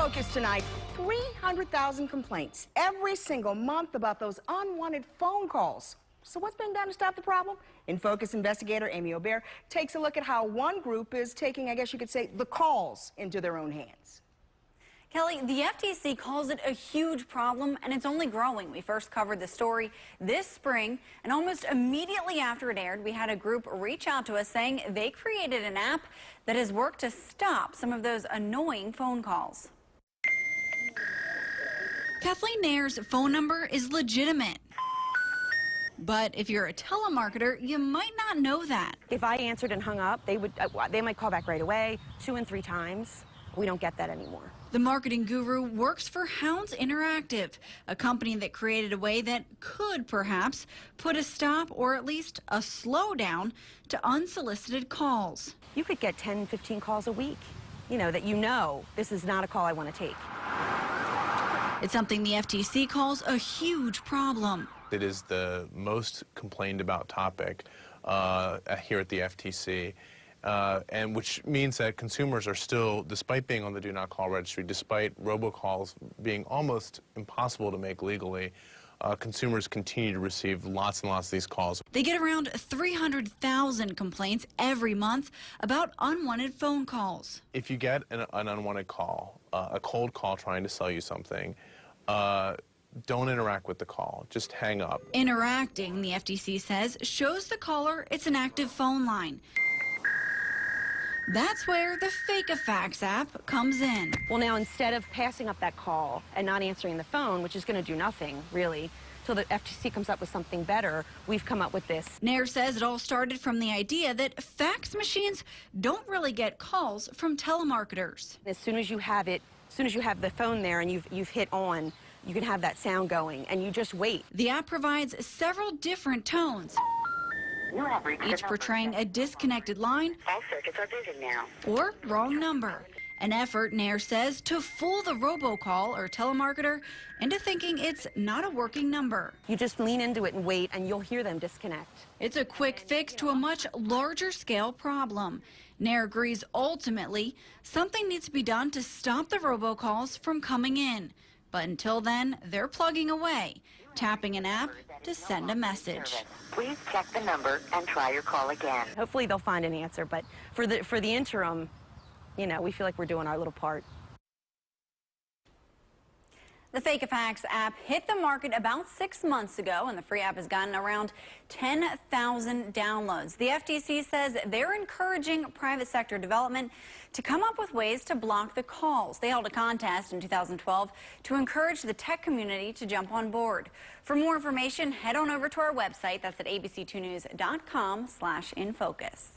Focus tonight, 300,000 complaints every single month about those unwanted phone calls. So what's being done to stop the problem? In Focus, investigator Amy Aubert takes a look at how one group is taking, I guess you could say, the calls into their own hands. Kelly, the FTC calls it a huge problem, and it's only growing. We first covered the story this spring, and almost immediately after it aired, we had a group reach out to us saying they created an app that has worked to stop some of those annoying phone calls. Kathleen Nair's phone number is legitimate. But if you're a telemarketer, you might not know that. If I answered and hung up, they might call back right away, 2 and 3 times. We don't get that anymore. The marketing guru works for Hounds Interactive, a company that created a way that could perhaps put a stop or at least a slowdown to unsolicited calls. You could get 10, 15 calls a week, that this is not a call I want to take. It's something the FTC calls a huge problem. It is the most complained about topic here at the FTC, and which means that consumers are still, despite being on the Do Not Call registry, despite robocalls being almost impossible to make legally, consumers continue to receive lots and lots of these calls. They get around 300,000 complaints every month about unwanted phone calls. If you get an unwanted call, a cold call trying to sell you something, don't interact with the call. Just hang up. Interacting, the FTC says, shows the caller it's an active phone line. That's where the Fake-a-Fax app comes in. Well, now instead of passing up that call and not answering the phone, which is going to do nothing, really, till the FTC comes up with something better, we've come up with this. Nair says it all started from the idea that fax machines don't really get calls from telemarketers. As soon as you have it, as soon as you have the phone there and you've hit on, you can have that sound going, and you just wait. The app provides several different tones, each portraying a disconnected line All circuits are busy now. or wrong number. An effort, Nair says, to fool the robocall or telemarketer into thinking it's not a working number. You just lean into it and wait, and you'll hear them disconnect. It's a quick fix to a much larger scale problem. Nair agrees ultimately something needs to be done to stop the robocalls from coming in. But until then, they're plugging away, tapping an app to send a message. Please check the number and try your call again. Hopefully they'll find an answer, but for the interim, we feel like we're doing our little part. The Fake-a-Fax app hit the market about 6 months ago, and the free app has gotten around 10,000 downloads. The FTC says they're encouraging private sector development to come up with ways to block the calls. They held a contest in 2012 to encourage the tech community to jump on board. For more information, head on over to our website. That's at abc2news.com/infocus.